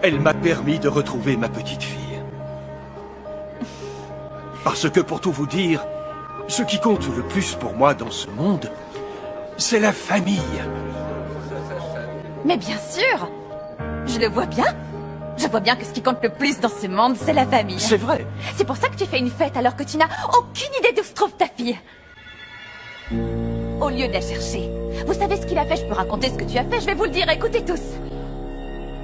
Elle m'a permis de retrouver ma petite fille. Parce que pour tout vous dire, ce qui compte le plus pour moi dans ce monde, c'est la famille. Mais bien sûr! Je le vois bien. Je vois bien que ce qui compte le plus dans ce monde, c'est la famille. C'est vrai. C'est pour ça que tu fais une fête alors que tu n'as aucune idée d'où se trouve ta fille. Au lieu de la chercher. Vous savez ce qu'il a fait? Je peux raconter ce que tu as fait, je vais vous le dire, écoutez tous.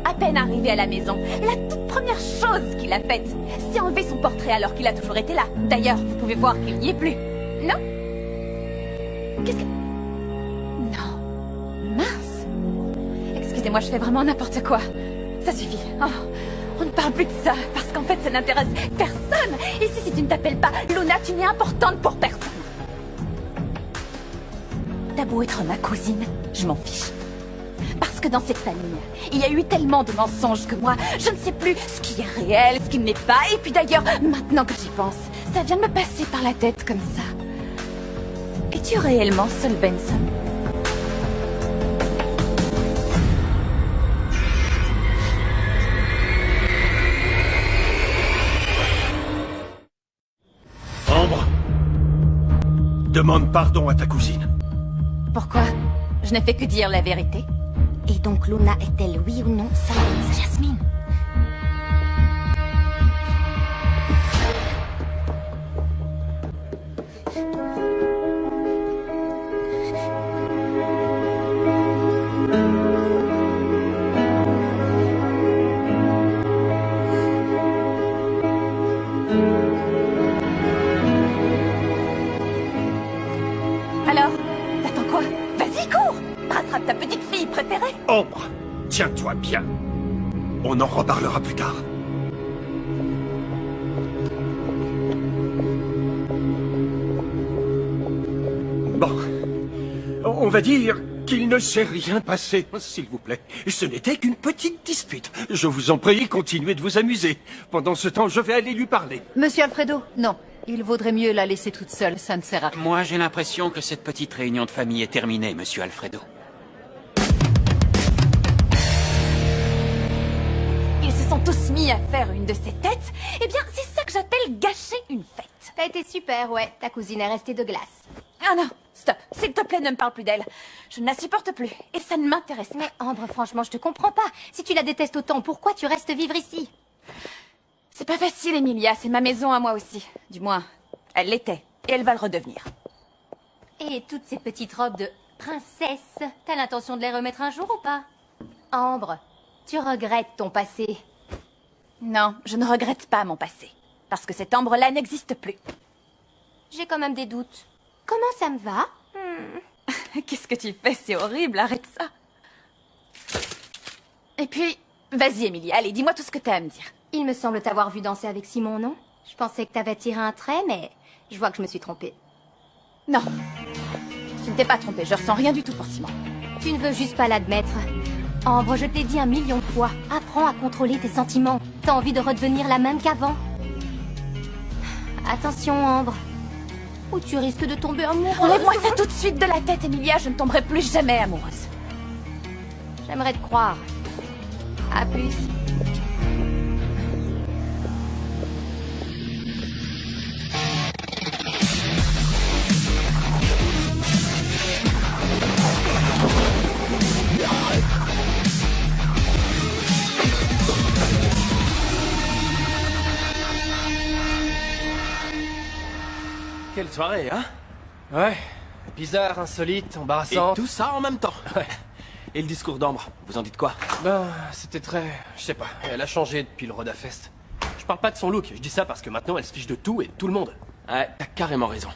À peine arrivé à la maison, la toute première chose qu'il a faite, c'est enlever son portrait alors qu'il a toujours été là. D'ailleurs, vous pouvez voir qu'il n'y est plus. Non? Qu'est-ce que... Non. Mince. Excusez-moi, je fais vraiment n'importe quoi. Ça suffit. Oh, on ne parle plus de ça, parce qu'en fait, ça n'intéresse personne. Ici, si tu ne t'appelles pas Luna, tu n'es importante pour personne. T'as beau être ma cousine, je m'en fiche. Parce que dans cette famille, il y a eu tellement de mensonges que moi, je ne sais plus ce qui est réel, ce qui ne l'est pas. Et puis d'ailleurs, maintenant que j'y pense, ça vient de me passer par la tête comme ça. Es-tu réellement Saul Benson? Ambre, demande pardon à ta cousine. Pourquoi? Je n'ai fait que dire la vérité. Et donc Luna est-elle oui ou non sa Jasmine? Alors, t'attends quoi? Vas-y, cours! Rattrape ta petite fille préférée! Ambre, tiens-toi bien. On en reparlera plus tard. Bon. On va dire qu'il ne s'est rien passé, s'il vous plaît. Ce n'était qu'une petite dispute. Je vous en prie, continuez de vous amuser. Pendant ce temps, je vais aller lui parler. Monsieur Alfredo, non. Il vaudrait mieux la laisser toute seule, ça ne sert à rien. Moi, j'ai l'impression que cette petite réunion de famille est terminée, monsieur Alfredo. Ils se sont tous mis à faire une de ces têtes. Eh bien, c'est ça que j'appelle gâcher une fête. T'as été super, ouais. Ta cousine est restée de glace. Ah non, stop. S'il te plaît, ne me parle plus d'elle. Je ne la supporte plus. Et ça ne m'intéresse pas. Mais Ambre, franchement, je te comprends pas. Si tu la détestes autant, pourquoi tu restes vivre ici? C'est pas facile, Emilia. C'est ma maison à moi aussi. Du moins, elle l'était. Et elle va le redevenir. Et toutes ces petites robes de princesse, t'as l'intention de les remettre un jour ou pas? Ambre, tu regrettes ton passé. Non, je ne regrette pas mon passé. Parce que cette Ambre-là n'existe plus. J'ai quand même des doutes. Comment ça me va? Qu'est-ce que tu fais? C'est horrible, arrête ça. Et puis, vas-y, Emilia, allez, dis-moi tout ce que t'as à me dire. Il me semble t'avoir vu danser avec Simon, non? Je pensais que t'avais tiré un trait, mais je vois que je me suis trompée. Non, tu ne t'es pas trompée, je ressens rien du tout pour Simon. Tu ne veux juste pas l'admettre. Ambre, je te l'ai dit 1 million de fois. Apprends à contrôler tes sentiments. T'as envie de redevenir la même qu'avant. Attention, Ambre. Ou tu risques de tomber amoureuse. Enlève-moi ça tout de suite de la tête, Emilia, je ne tomberai plus jamais amoureuse. J'aimerais te croire. À plus. Quelle soirée, hein? Ouais. Bizarre, insolite, embarrassante. Et tout ça en même temps. Ouais. Et le discours d'Ambre, vous en dites quoi? Ben, c'était très... Je sais pas, elle a changé depuis le Rodafest. Je parle pas de son look, je dis ça parce que maintenant elle se fiche de tout et de tout le monde. Ouais, t'as carrément raison.